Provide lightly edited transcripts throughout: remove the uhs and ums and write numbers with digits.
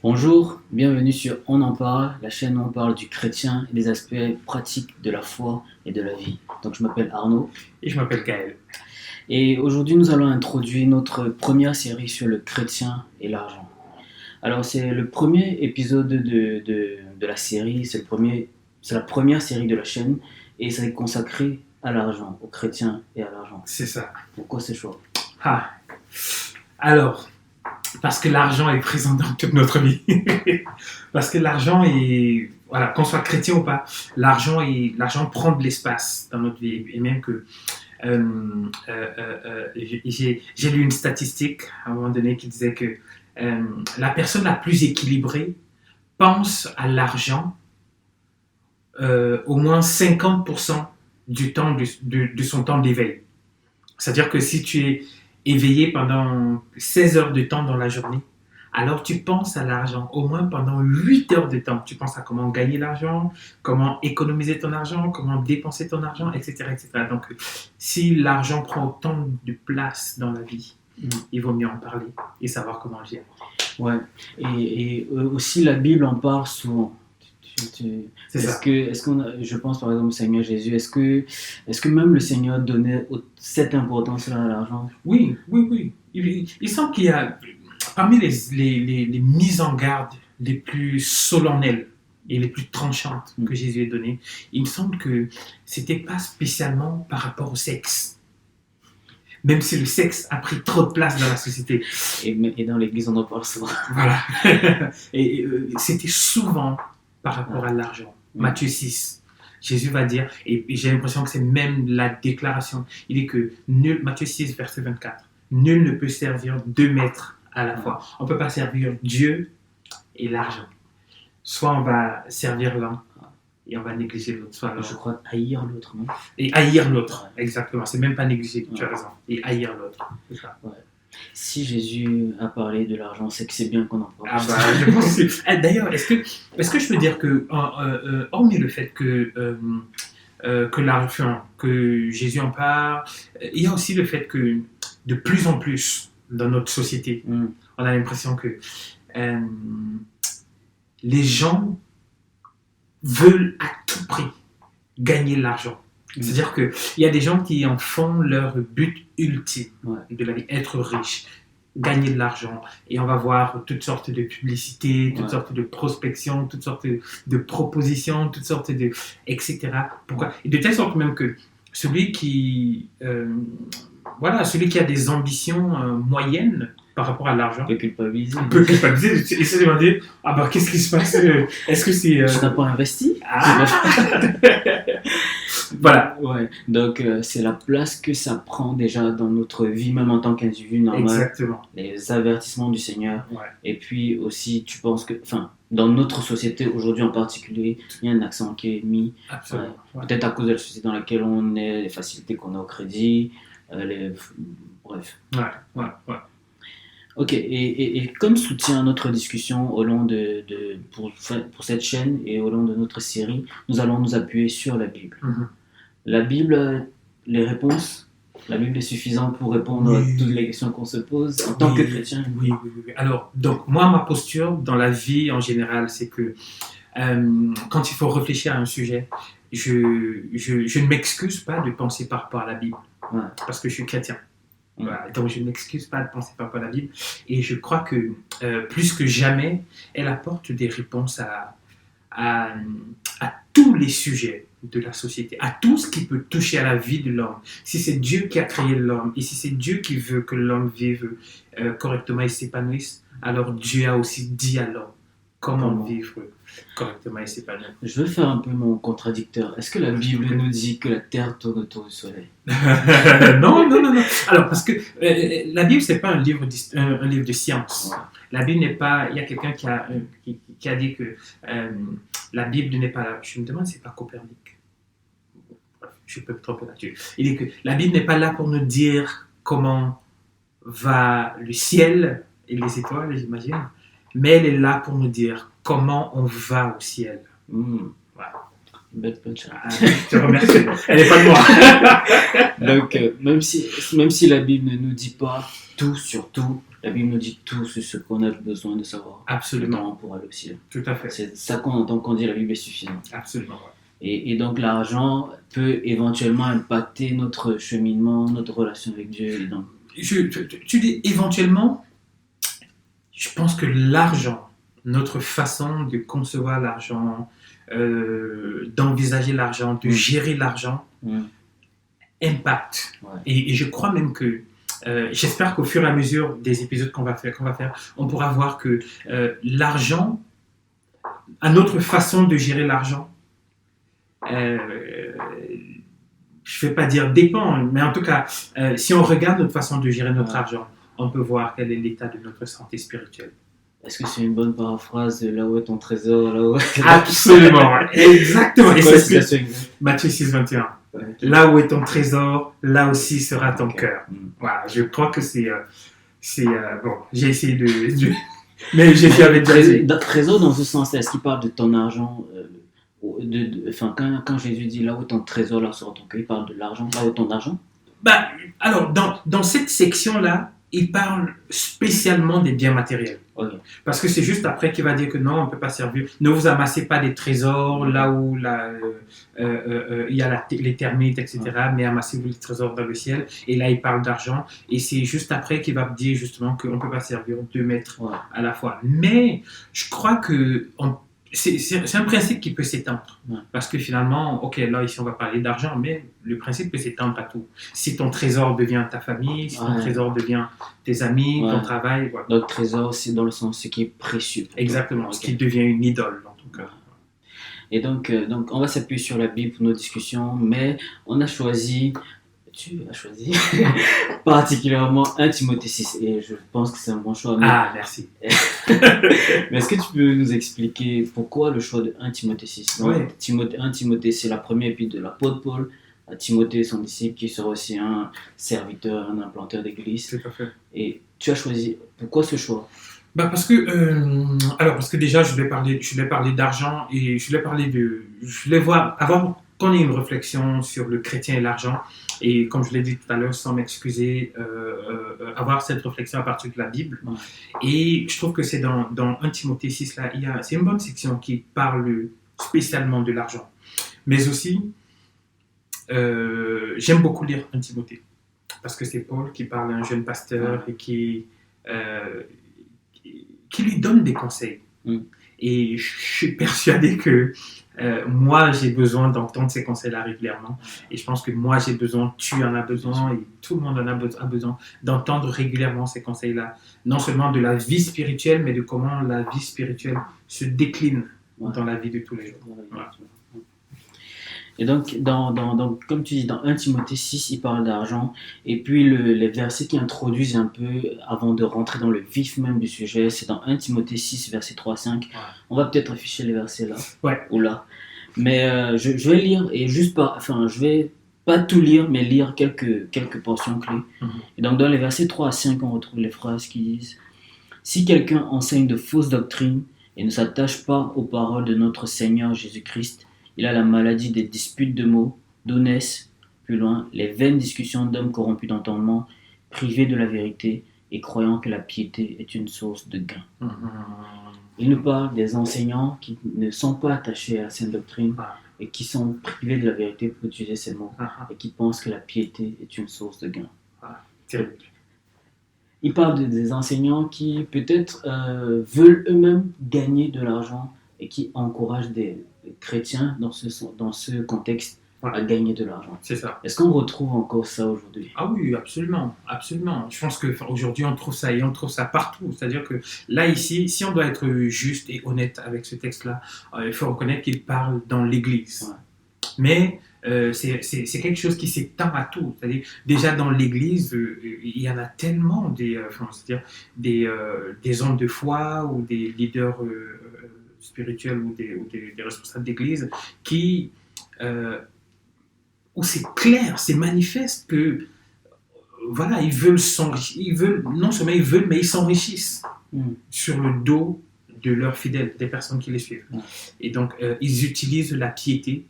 Bonjour, bienvenue sur On en parle, la chaîne où on parle du chrétien et des aspects pratiques de la foi et de la vie. Donc je m'appelle Arnaud Et je m'appelle Gaël. et aujourd'hui nous allons introduire notre première série sur le chrétien et l'argent. Alors c'est le premier épisode de la série, c'est la première série de la chaîne et ça est consacré à l'argent, au chrétien et à l'argent. C'est ça. Pourquoi ce choix? Ah. Alors, parce que l'argent est présent dans toute notre vie. Parce que l'argent est, voilà, qu'on soit chrétien ou pas, l'argent prend de l'espace dans notre vie. Et même que j'ai lu une statistique à un moment donné qui disait que la personne la plus équilibrée pense à l'argent au moins 50% du temps de son temps d'éveil. C'est-à-dire que si tu es éveillé pendant 16 heures de temps dans la journée, alors tu penses à l'argent au moins pendant 8 heures de temps. Tu penses à comment gagner l'argent, comment économiser ton argent, comment dépenser ton argent, etc. etc. Donc, si l'argent prend autant de place dans la vie, il vaut mieux en parler et savoir comment le gérer. Ouais, et aussi la Bible en parle souvent. C'est ça. Je pense par exemple au Seigneur Jésus, est-ce que même le Seigneur donnait cette importance-là à l'argent? Oui. Il semble qu'il y a, parmi les mises en garde les plus solennelles et les plus tranchantes que Jésus ait données, il me semble que c'était pas spécialement par rapport au sexe. Même si le sexe a pris trop de place dans la société. Et dans l'église, on en parle souvent. Voilà. Et c'était souvent par rapport à l'argent. Matthieu 6. Jésus va dire, et j'ai l'impression que c'est même la déclaration, il dit que Matthieu 6, verset 24, nul ne peut servir deux maîtres à la fois. On ne peut pas servir Dieu et l'argent. Soit on va servir l'un et on va négliger l'autre. Soit Je crois haïr l'autre, non? Et haïr l'autre, exactement. C'est même pas négliger, tu as raison. Et haïr l'autre, c'est ça. Ouais. Si Jésus a parlé de l'argent, c'est que c'est bien qu'on en parle. Ah bah, je pense que... D'ailleurs, est-ce que je peux dire que, hormis le fait que l'argent, que Jésus en parle, il y a aussi le fait que de plus en plus dans notre société, on a l'impression que les gens veulent à tout prix gagner de l'argent. C'est-à-dire qu'il y a des gens qui en font leur but ultime de la vie, être riche, gagner de l'argent. Et on va voir toutes sortes de publicités, toutes sortes de prospections, toutes sortes de propositions, toutes sortes de... etc. Pourquoi? Et de telle sorte même que celui qui a des ambitions moyennes par rapport à l'argent peut culpabiliser. Et se demander, qu'est-ce qui se passe? Est-ce que c'est... Tu n'as pas investi? Voilà. Ouais. Donc, c'est la place que ça prend déjà dans notre vie, même en tant qu'individu normal. Exactement. Les avertissements du Seigneur. Ouais. Et puis aussi, tu penses que, dans notre société, aujourd'hui en particulier, il y a un accent qui est mis. Absolument. Peut-être à cause de la société dans laquelle on est, les facilités qu'on a au crédit, bref. Ouais. Ok, et comme soutien à notre discussion au long pour cette chaîne et au long de notre série, nous allons nous appuyer sur la Bible. La Bible, les réponses, la Bible est suffisante pour répondre à toutes les questions qu'on se pose en tant que chrétien. Oui. Alors, donc, moi, ma posture dans la vie en général, c'est que quand il faut réfléchir à un sujet, je ne m'excuse pas de penser par rapport à la Bible, parce que je suis chrétien. Voilà, donc je ne m'excuse pas de penser par rapport à la Bible, et je crois que plus que jamais, elle apporte des réponses à tous les sujets de la société, à tout ce qui peut toucher à la vie de l'homme. Si c'est Dieu qui a créé l'homme, et si c'est Dieu qui veut que l'homme vive correctement et s'épanouisse, alors Dieu a aussi dit à l'homme comment vivre correctement et s'épanouir. Je veux faire un peu mon contradicteur. Est-ce que la Bible nous dit que la Terre tourne autour du Soleil? Non. Alors, parce que la Bible, c'est pas un livre de science. La Bible n'est pas... Il y a quelqu'un qui a dit que la Bible n'est pas là. Je me demande si c'est pas Copernic. Je peux me tromper là-dessus. Il dit que la Bible n'est pas là pour nous dire comment va le ciel et les étoiles, j'imagine, mais elle est là pour nous dire comment on va au ciel. Voilà. Belle punch. Je te remercie. Elle n'est pas de moi. Donc, même si la Bible ne nous dit pas tout sur tout, La Bible nous dit tout ce qu'on a besoin de savoir. Absolument. Pour aller au ciel. Tout à fait. C'est ça qu'on entend quand on dit la Bible est suffisante. Absolument, ouais. Et donc l'argent peut éventuellement impacter notre cheminement, notre relation avec Dieu. Et donc... Tu dis éventuellement, je pense que l'argent, notre façon de concevoir l'argent, d'envisager l'argent, de gérer l'argent, impacte. Ouais. Et je crois même que, j'espère qu'au fur et à mesure des épisodes qu'on va faire, on pourra voir que l'argent, à notre façon de gérer l'argent, je ne vais pas dire dépend, mais en tout cas, si on regarde notre façon de gérer notre argent, on peut voir quel est l'état de notre santé spirituelle. Est-ce que c'est une bonne paraphrase de là où est ton trésor, là où... Absolument, exactement. Et c'est ce que Matthieu 6, 21. Okay. Là où est ton trésor, là aussi sera ton cœur. Voilà, je crois que c'est bon, j'ai essayé de mais j'ai fait avec trésor dans ce sens, est-ce qu'il parle de ton argent enfin, quand Jésus dit là où ton trésor, là sera ton cœur, il parle de l'argent, là où ton argent? Alors, dans cette section-là, il parle spécialement des biens matériels. Okay. Parce que c'est juste après qu'il va dire que non, on ne peut pas servir. Ne vous amassez pas des trésors là où il y a les termites, etc. Mais amassez-vous les trésors dans le ciel. Et là, il parle d'argent. Et c'est juste après qu'il va dire justement qu'on ne peut pas servir 2 maîtres à la fois. Mais je crois que c'est un principe qui peut s'étendre. Parce que finalement, ok, là ici on va parler d'argent, mais le principe peut s'étendre à tout. Si ton trésor devient ta famille, si ton trésor devient tes amis, ton travail. Voilà. Donc trésor, c'est dans le sens ce qui est précieux. Exactement, ce qui devient une idole dans ton cœur. Et donc on va s'appuyer sur la Bible pour nos discussions, mais on a choisi... Tu as choisi particulièrement 1 Timothée 6 et je pense que c'est un bon choix. Merci. Mais est-ce que tu peux nous expliquer pourquoi le choix de 1 Timothée 6? Donc, 1 Timothée, c'est la première épître de l'apôtre Paul à Timothée, son disciple, qui sera aussi un serviteur, un implanteur d'église. Tout à fait. Et tu as choisi, pourquoi ce choix? Parce que déjà, je voulais parler d'argent et je voulais avoir qu'on ait une réflexion sur le chrétien et l'argent. Et comme je l'ai dit tout à l'heure, sans m'excuser, avoir cette réflexion à partir de la Bible. Et je trouve que c'est dans 1 Timothée 6, là, c'est une bonne section qui parle spécialement de l'argent. Mais aussi, j'aime beaucoup lire 1 Timothée. Parce que c'est Paul qui parle à un jeune pasteur et qui lui donne des conseils. Et je suis persuadé que moi, j'ai besoin d'entendre ces conseils-là régulièrement. Et je pense que moi, j'ai besoin, tu en as besoin, et tout le monde en a besoin d'entendre régulièrement ces conseils-là. Non seulement de la vie spirituelle, mais de comment la vie spirituelle se décline dans la vie de tous les jours. Voilà. Et donc, comme tu dis, dans 1 Timothée 6, il parle d'argent. Et puis, les versets qui introduisent un peu, avant de rentrer dans le vif même du sujet, c'est dans 1 Timothée 6, versets 3 à 5. On va peut-être afficher les versets là, ou là. Mais je vais lire, et je vais pas tout lire, mais lire quelques portions clés. Et donc, dans les versets 3 à 5, on retrouve les phrases qui disent « Si quelqu'un enseigne de fausses doctrines et ne s'attache pas aux paroles de notre Seigneur Jésus-Christ, il a la maladie des disputes de mots, d'où naissent, plus loin, les vaines discussions d'hommes corrompus d'entendement, privés de la vérité et croyant que la piété est une source de gain. » Il nous parle des enseignants qui ne sont pas attachés à la sainte doctrine et qui sont privés de la vérité, pour utiliser ces mots, et qui pensent que la piété est une source de gain. Il parle des enseignants qui peut-être veulent eux-mêmes gagner de l'argent et qui encouragent des chrétiens dans ce contexte à gagner de l'argent. C'est ça. Est-ce qu'on retrouve encore ça aujourd'hui? Ah oui, absolument, absolument. Je pense qu'aujourd'hui, on trouve ça et on trouve ça partout. C'est-à-dire que là, ici, si on doit être juste et honnête avec ce texte-là, il faut reconnaître qu'il parle dans l'Église. Mais c'est quelque chose qui s'étend à tout. C'est-à-dire, déjà dans l'Église, il y en a tellement des hommes de foi ou des leaders spirituels ou des responsables d'Église qui... où c'est clair, c'est manifeste que voilà, ils veulent non seulement ils veulent, mais ils s'enrichissent sur le dos de leurs fidèles, des personnes qui les suivent. Et donc, ils utilisent la piété,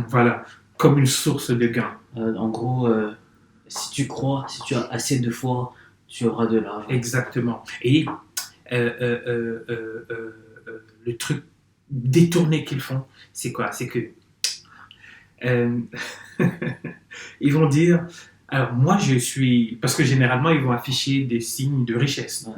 voilà, comme une source de gain. En gros, si tu as assez de foi tu auras de l'argent. Exactement. Et le truc détourné qu'ils font, c'est quoi? C'est que ils vont dire, alors moi je suis, parce que généralement ils vont afficher des signes de richesse.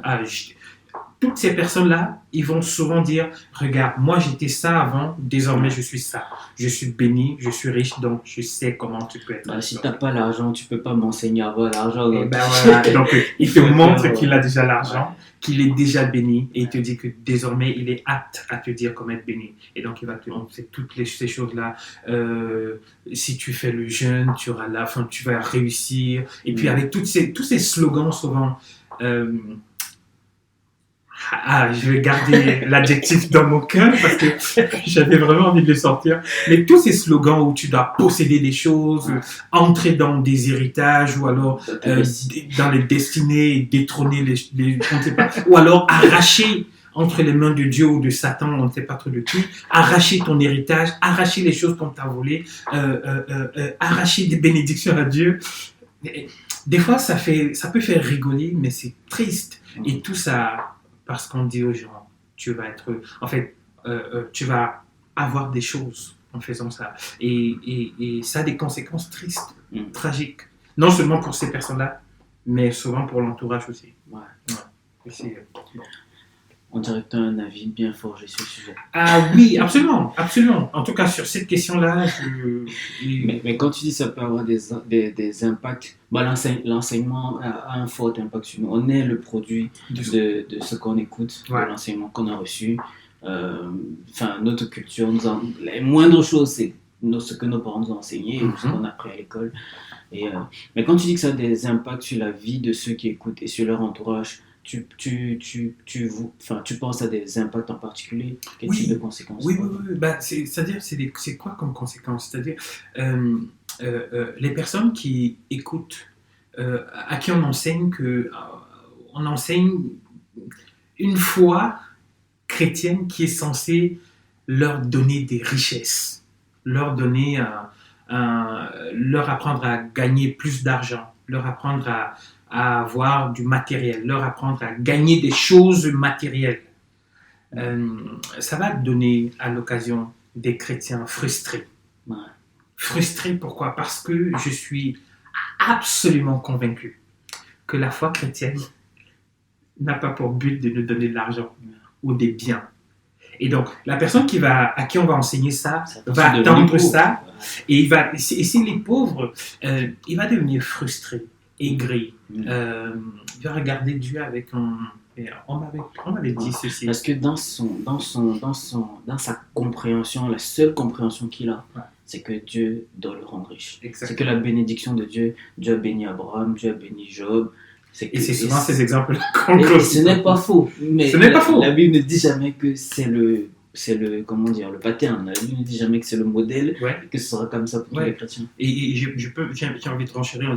Toutes ces personnes-là, ils vont souvent dire, regarde, moi j'étais ça avant, désormais je suis ça. Je suis béni, je suis riche, donc je sais comment tu peux être. Si tu n'as pas l'argent, tu ne peux pas m'enseigner à avoir l'argent. Donc, voilà. Donc il te montre qu'il a déjà l'argent, qu'il est déjà béni, et il te dit que désormais il est apte à te dire comment être béni. Et donc il va te montrer toutes ces choses-là. Si tu fais le jeûne, tu auras la fin, tu vas réussir. Et puis avec tous ces slogans souvent. Je vais garder l'adjectif dans mon cœur parce que j'avais vraiment envie de le sortir. Mais tous ces slogans où tu dois posséder des choses, entrer dans des héritages ou alors dans les destinées, détrôner on ne sait pas, ou alors arracher entre les mains de Dieu ou de Satan, on ne sait pas trop de qui, arracher ton héritage, arracher les choses qu'on t'a volées, arracher des bénédictions à Dieu. Des fois, ça peut faire rigoler, mais c'est triste. Et tout ça, parce qu'on dit aux gens, tu vas avoir des choses en faisant ça. Et ça a des conséquences tristes, tragiques. Non seulement pour ces personnes-là, mais souvent pour l'entourage aussi. On dirait que tu as un avis bien forgé sur le sujet. Ah oui, absolument, absolument. En tout cas, sur cette question-là, mais quand tu dis que ça peut avoir des impacts, l'enseignement a un fort impact sur nous. On est le produit de ce qu'on écoute, de l'enseignement qu'on a reçu. Notre culture, les moindres choses, c'est ce que nos parents nous ont enseigné, ce qu'on a appris à l'école. Mais quand tu dis que ça a des impacts sur la vie de ceux qui écoutent et sur leur entourage, tu penses à des impacts en particulier? Quel type de conséquences? Oui. C'est-à-dire, c'est quoi comme conséquence? C'est-à-dire, les personnes qui écoutent, à qui on enseigne une foi chrétienne qui est censée leur donner des richesses, leur apprendre à gagner plus d'argent, leur apprendre à avoir du matériel, leur apprendre à gagner des choses matérielles. Ça va donner à l'occasion des chrétiens frustrés. Frustrés, pourquoi? Parce que je suis absolument convaincu que la foi chrétienne n'a pas pour but de nous donner de l'argent ou des biens. Et donc, la personne à qui on va enseigner ça va attendre ça, et si les pauvres, il va devenir frustré, aigri. Il va regarder Dieu avec un... On m'avait dit ceci. Parce que dans sa compréhension, la seule compréhension qu'il a, c'est que Dieu doit le rendre riche. Exactement. C'est que la bénédiction de Dieu a béni Abraham, Dieu a béni Job. Et c'est souvent ces exemples-là ce n'est pas faux. Mais la Bible ne dit jamais que c'est le pattern. La Bible ne dit jamais que c'est le modèle, que ce sera comme ça pour tous les chrétiens. Et j'ai envie de renchérir en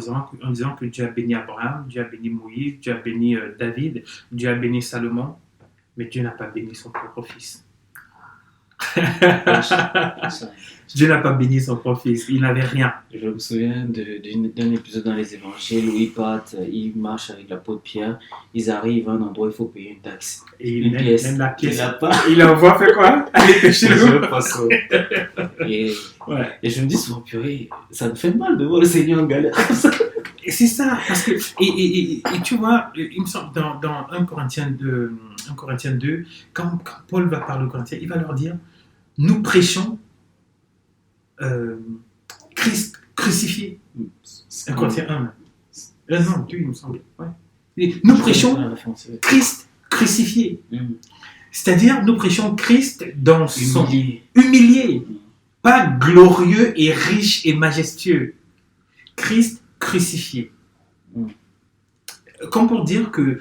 disant que Dieu a béni Abraham, Dieu a béni Moïse, Dieu a béni David, Dieu a béni Salomon, mais Dieu n'a pas béni son propre fils. Dieu n'a pas béni son propre fils, il n'avait rien. Je me souviens d'un épisode dans les évangiles où ils marchent avec l'apôtre Pierre, ils arrivent à un endroit où il faut payer une taxe. Et une pièce. Même la pièce. Il envoie faire quoi? Aller pêcher l'eau. Et je me dis souvent, purée, ça me fait mal de voir le Seigneur en galère comme ça. Et c'est ça, parce que, et tu vois, il me semble dans 1 Corinthiens 2, quand Paul va parler aux Corinthiens, il va leur dire, nous prêchons Christ crucifié. 1 Corinthiens 1. Non, 2, il me semble. Ouais. Nous prêchons Christ crucifié. C'est-à-dire, nous prêchons Christ dans son humilié, pas glorieux et riche et majestueux. Christ crucifié. Comme pour dire que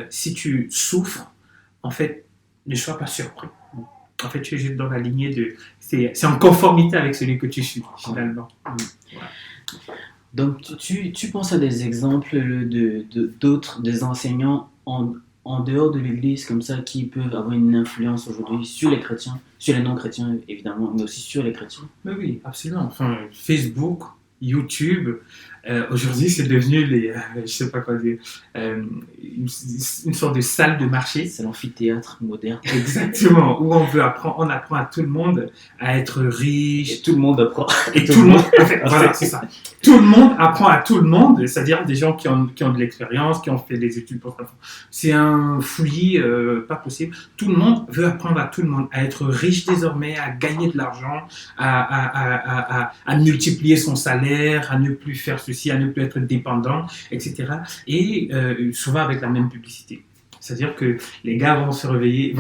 si tu souffres, en fait, ne sois pas surpris. En fait, tu es juste dans la lignée de... C'est en conformité avec celui que tu suis, finalement. Donc, tu penses à des exemples d'autres, des enseignants en dehors de l'Église, comme ça, qui peuvent avoir une influence aujourd'hui sur les chrétiens, sur les non-chrétiens, évidemment, mais aussi sur les chrétiens? Oui, absolument. Enfin, Facebook, YouTube, Aujourd'hui, c'est devenu je sais pas quoi dire, une sorte de salle de marché. C'est l'amphithéâtre moderne. Exactement, où on apprend à tout le monde à être riche. Et tout le monde apprend. Et tout le monde, en fait, voilà, c'est ça. Tout le monde apprend à tout le monde, c'est-à-dire des gens qui ont de l'expérience, qui ont fait des études pour ça. C'est un fouillis pas possible. Tout le monde veut apprendre à tout le monde à être riche désormais, à gagner de l'argent, à multiplier son salaire, à ne plus faire ceci, à ne plus être dépendant, etc. Et souvent avec la même publicité. C'est-à-dire que les gars vont se réveiller,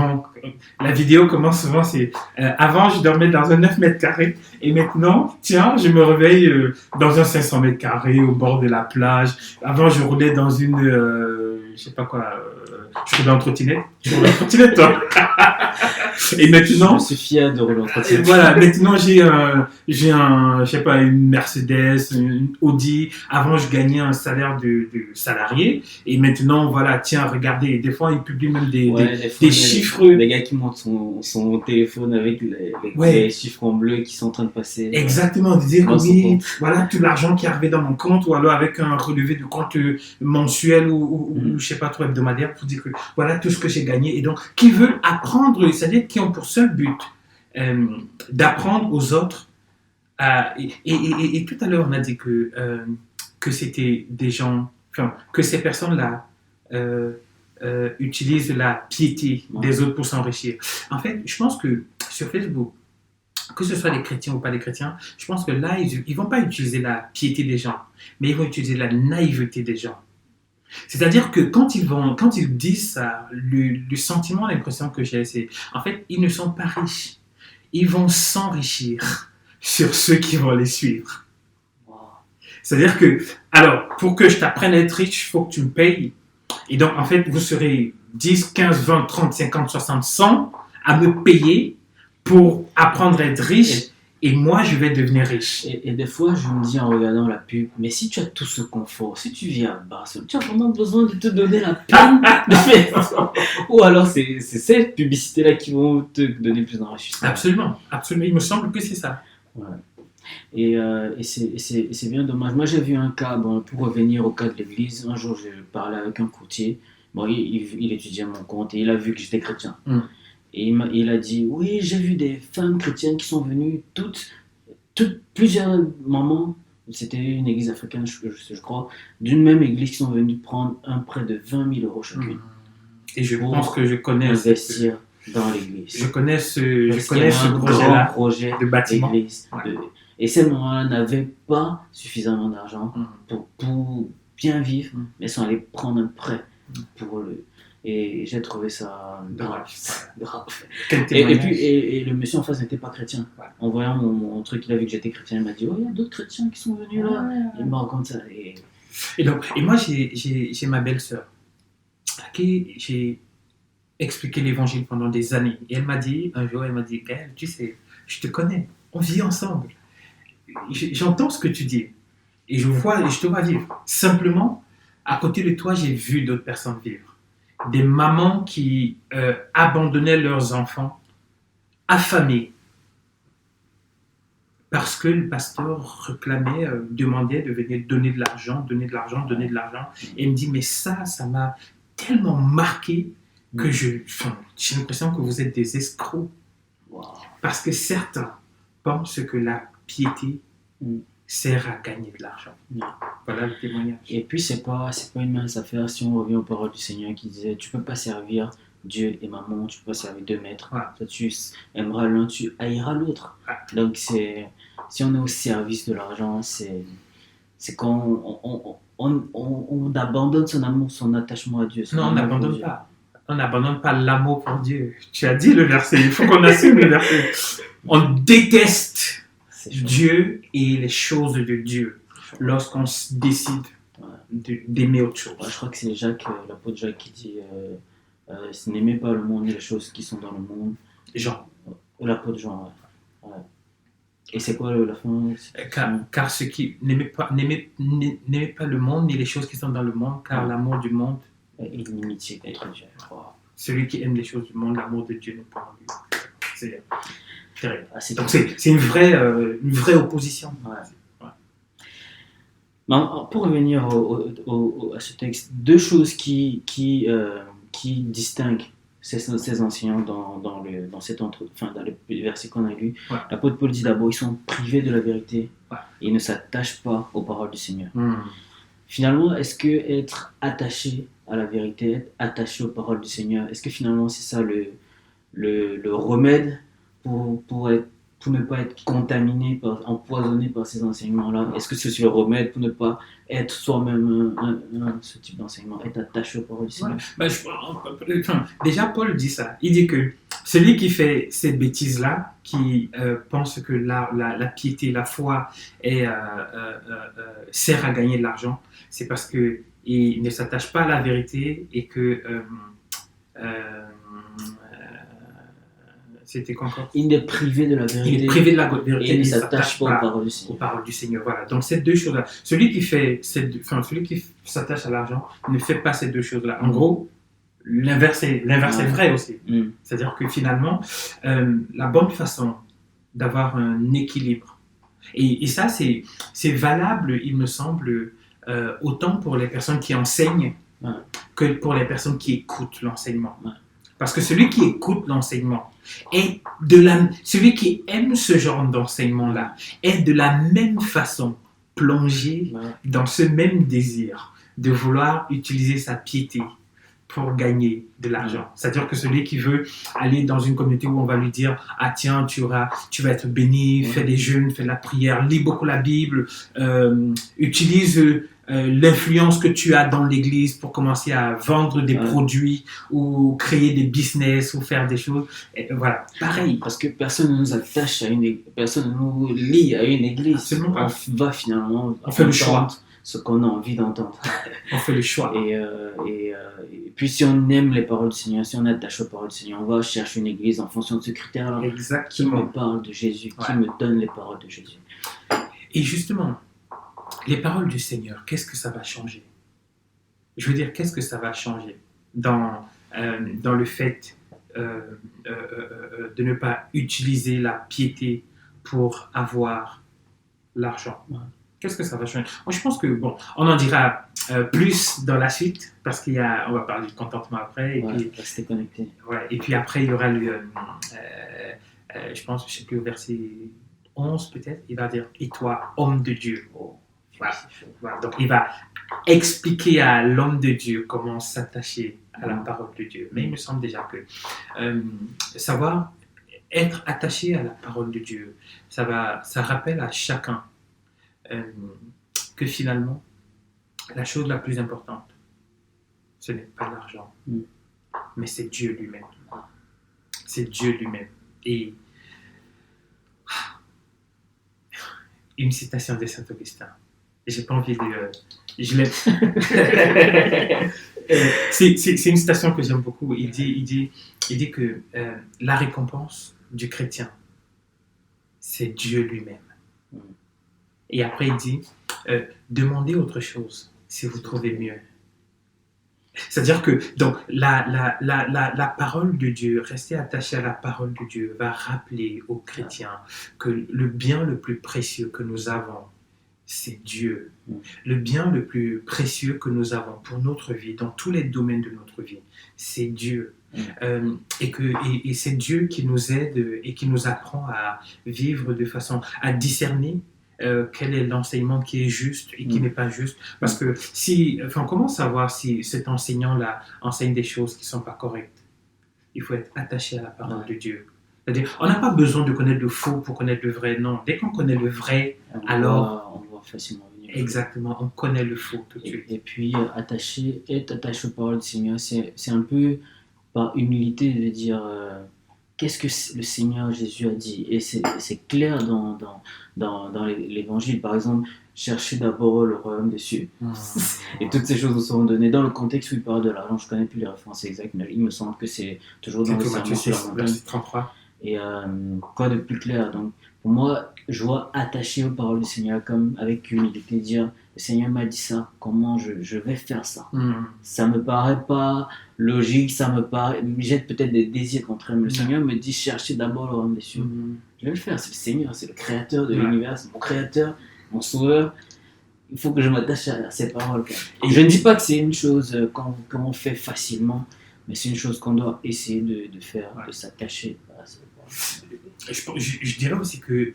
la vidéo commence souvent, c'est avant je dormais dans un 9 mètres carrés et maintenant, tiens, je me réveille dans un 500 mètres carrés au bord de la plage. Avant, je roulais dans une, je sais pas quoi, je roulais en trottinette. Je roulais en trottinette, toi. Et maintenant, je suis fier de rouler en trottinette. Voilà, maintenant je sais pas, une Mercedes, une Audi. Avant, je gagnais un salaire de salarié. Et maintenant, voilà, tiens, regardez. Des fois, ils publient même des chiffres. Les gars qui montrent son téléphone avec les chiffres en bleu qui sont en train de passer. Exactement, de dire oui, voilà tout l'argent qui est arrivé dans mon compte, ou alors avec un relevé de compte mensuel ou je sais pas trop hebdomadaire pour dire que voilà tout ce que j'ai gagné. Et donc, qui veulent apprendre, c'est-à-dire qui ont pour seul but d'apprendre aux autres. Et tout à l'heure, on a dit que c'était des gens, enfin, que ces personnes-là utilisent la piété des autres pour s'enrichir. En fait, je pense que sur Facebook, que ce soit des chrétiens ou pas des chrétiens, je pense que là, ils vont pas utiliser la piété des gens, mais ils vont utiliser la naïveté des gens. C'est-à-dire que quand ils disent ça, le sentiment, l'impression que j'ai, c'est en fait, ils ne sont pas riches. Ils vont s'enrichir sur ceux qui vont les suivre. C'est-à-dire que, alors, pour que je t'apprenne à être riche, il faut que tu me payes. Et donc, en fait, vous serez 10, 15, 20, 30, 50, 60, 100 à me payer pour apprendre à être riche. Et moi, je vais devenir riche. Et des fois, je me dis en regardant la pub, mais si tu as tout ce confort, si tu vis à Barcelone, tu as vraiment besoin de te donner la peine de faire ça. Ou alors, c'est ces publicités-là qui vont te donner plus d'enrichissement. Absolument, absolument. Il me semble que c'est ça. Ouais. Et c'est bien dommage. Moi, j'ai vu un cas, pour revenir au cas de l'église, un jour, je parlais avec un courtier. Bon, il étudiait mon compte et il a vu que j'étais chrétien. Et il a dit, oui, j'ai vu des femmes chrétiennes qui sont venues, toutes plusieurs mamans, c'était une église africaine, je crois, d'une même église qui sont venues prendre un prêt de 20 000 euros chacune. Et je pense que je connais investir dans l'église. Je connais ce grand projet de bâtiment. D'église. Et ces mamans-là n'avaient pas suffisamment d'argent pour bien vivre, mais sont allées prendre un prêt pour le... Et j'ai trouvé ça grave. Et le monsieur en face n'était pas chrétien. En voyant mon truc, il a vu que j'étais chrétien, il m'a dit, oh, il y a d'autres chrétiens qui sont venus là. Il me raconte ça. Et moi, j'ai ma belle-sœur à qui j'ai expliqué l'évangile pendant des années. Et elle m'a dit, un jour, Gaël, tu sais, je te connais, on vit ensemble. J'entends ce que tu dis. Et je te vois vivre. Simplement, à côté de toi, j'ai vu d'autres personnes vivre. Des mamans qui abandonnaient leurs enfants affamés parce que le pasteur réclamait, demandait de venir donner de l'argent. Et il me dit, mais ça m'a tellement marqué que j'ai l'impression que vous êtes des escrocs. Parce que certains pensent que la piété sert à gagner de l'argent. Voilà le témoignage. Et puis, c'est pas une mince affaire si on revient aux paroles du Seigneur qui disait, tu peux pas servir Dieu et maman, tu peux pas servir deux maîtres. Toi, tu aimeras l'un, tu haïras l'autre. Donc, si on est au service de l'argent, c'est quand on abandonne son amour, son attachement à Dieu. Non, on n'abandonne pas. On n'abandonne pas l'amour pour Dieu. Tu as dit le verset, il faut qu'on assume le verset. On déteste Dieu et les choses de Dieu lorsqu'on décide d'aimer autre chose. Je crois que c'est l'apôtre Jacques qui dit n'aimez pas le monde et les choses qui sont dans le monde. Jean. L'apôtre Jean, ouais. Et c'est quoi la fin? Car ceux qui n'aimez pas le monde ni les choses qui sont dans le monde, car l'amour du monde est inimitié contre Dieu. Celui qui aime les choses du monde, l'amour de Dieu n'est pas en lui. C'est terrible. Donc c'est une vraie opposition. Pour revenir à ce texte, deux choses qui distinguent ces enseignants dans les versets qu'on a lus. Ouais. L'apôtre Paul dit d'abord, ils sont privés de la vérité, Ouais. et ils ne s'attachent pas aux paroles du Seigneur. Mm. Finalement, est-ce que être attaché à la vérité, être attaché aux paroles du Seigneur, est-ce que finalement c'est ça le remède pour ne pas être contaminé, empoisonné par ces enseignements-là? Est-ce que c'est le remède pour ne pas être soi-même ce type d'enseignement, être attaché aux paroles du Seigneur? Déjà, Paul dit ça. Il dit que celui qui fait cette bêtise-là, qui pense que la piété, la foi sert à gagner de l'argent, c'est parce qu'il ne s'attache pas à la vérité et que... c'était quoi encore? Il est privé de la vérité. Il est privé de la vérité et il ne s'attache pas aux paroles du Seigneur. Voilà. Donc ces deux choses-là. Celui qui s'attache à l'argent ne fait pas ces deux choses-là. En gros, l'inverse est vrai aussi. C'est-à-dire que finalement, la bonne façon d'avoir un équilibre, et ça c'est valable, il me semble, autant pour les personnes qui enseignent que pour les personnes qui écoutent l'enseignement. Parce que celui qui écoute l'enseignement celui qui aime ce genre d'enseignement-là est de la même façon plongé dans ce même désir de vouloir utiliser sa piété pour gagner de l'argent. C'est-à-dire que celui qui veut aller dans une communauté où on va lui dire « Ah tiens, tu vas être béni, fais des jeûnes, fais de la prière, lis beaucoup la Bible, utilise l'influence que tu as dans l'église pour commencer à vendre des produits ou créer des business ou faire des choses. » Et voilà, pareil. Parce que personne ne nous attache personne ne nous lie à une église. Absolument pas. On va finalement... On fait le choix. Ce qu'on a envie d'entendre. On fait le choix. Et puis si on aime les paroles du Seigneur, si on attache aux paroles du Seigneur, on va chercher une église en fonction de ce critère-là. Exactement. Qui me parle de Jésus, qui me donne les paroles de Jésus. Et justement, les paroles du Seigneur, qu'est-ce que ça va changer? Je veux dire, qu'est-ce que ça va changer dans le fait de ne pas utiliser la piété pour avoir l'argent? Qu'est-ce que ça va changer? Moi, je pense que, on en dira plus dans la suite, parce on va parler du contentement après. Et puis, rester connecté. Et puis après, il y aura je pense, je ne sais plus, au verset 11 peut-être, il va dire « Et toi, homme de Dieu ». Voilà. Donc, il va expliquer à l'homme de Dieu comment s'attacher à la parole de Dieu. Mais il me semble déjà que savoir être attaché à la parole de Dieu, ça rappelle à chacun que finalement, la chose la plus importante, ce n'est pas l'argent, mais c'est Dieu lui-même. C'est Dieu lui-même. Et une citation de Saint-Augustin. J'ai pas envie de... Je l'aime. C'est une citation que j'aime beaucoup. Il dit que la récompense du chrétien, c'est Dieu lui-même. Et après, il dit, demandez autre chose si vous trouvez mieux. C'est-à-dire que donc, la parole de Dieu, rester attaché à la parole de Dieu, va rappeler aux chrétiens que le bien le plus précieux que nous avons, c'est Dieu. Le bien le plus précieux que nous avons pour notre vie, dans tous les domaines de notre vie, c'est Dieu. Et c'est Dieu qui nous aide et qui nous apprend à vivre de façon, à discerner quel est l'enseignement qui est juste et qui n'est pas juste. Parce que comment savoir si cet enseignant-là enseigne des choses qui ne sont pas correctes? Il faut être attaché à la parole de Dieu. C'est-à-dire, on n'a pas besoin de connaître le faux pour connaître le vrai. Non, dès qu'on connaît le vrai, alors... on voit facilement venir. Exactement, on connaît le faux tout de suite. Et puis, être attaché aux paroles du Seigneur, c'est un peu par humilité de dire... qu'est-ce que le Seigneur Jésus a dit? Et c'est clair dans l'évangile. Par exemple, cherchez d'abord le royaume des cieux. Et toutes ces choses vous seront données. Dans le contexte où il parle de l'argent, je ne connais plus les références exactes, mais il me semble que c'est toujours dans le sermon sur la montagne. 33. Et quoi de plus clair? Donc, pour moi, je vois attaché aux paroles du Seigneur comme avec humilité, dire le Seigneur m'a dit ça, comment je vais faire ça? Ça me paraît pas logique, j'ai peut-être des désirs contre lui. Le Seigneur me dit cherchez d'abord le royaume des cieux. Je vais le faire, c'est le Seigneur, c'est le créateur de l'univers, c'est mon créateur, mon sauveur. il faut que je m'attache à ces paroles. Et je ne dis pas que c'est une chose qu'on fait facilement, mais c'est une chose qu'on doit essayer de faire, de s'attacher à ces paroles. Je dirais aussi que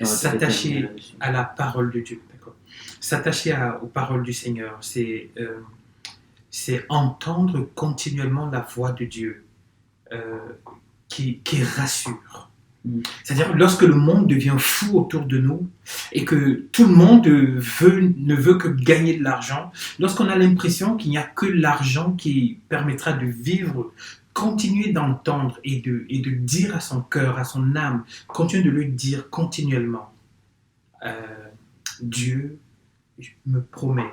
s'attacher à la parole de Dieu, d'accord. S'attacher aux paroles du Seigneur, c'est entendre continuellement la voix de Dieu qui rassure. C'est-à-dire lorsque le monde devient fou autour de nous et que tout le monde ne veut que gagner de l'argent, lorsqu'on a l'impression qu'il n'y a que l'argent qui permettra de vivre, continuer d'entendre et de dire à son cœur, à son âme, continuer de le dire continuellement. Dieu me promet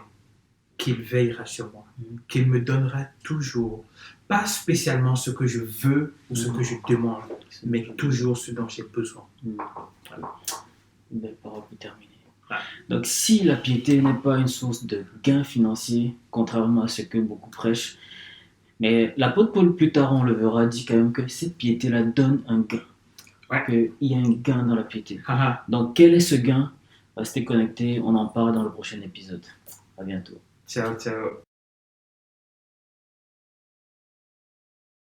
qu'il veillera sur moi, qu'il me donnera toujours, pas spécialement ce que je veux ou ce que je demande, mais toujours ce dont j'ai besoin. Voilà. Une belle parole pour terminer. Donc si la piété n'est pas une source de gain financier, contrairement à ce que beaucoup prêchent, mais l'apôtre Paul, plus tard, on le verra, dit quand même que cette piété-là donne un gain. Qu'il y a un gain dans la piété. Donc quel est ce gain? Restez connectés, on en parle dans le prochain épisode. À bientôt. Ciao, ciao.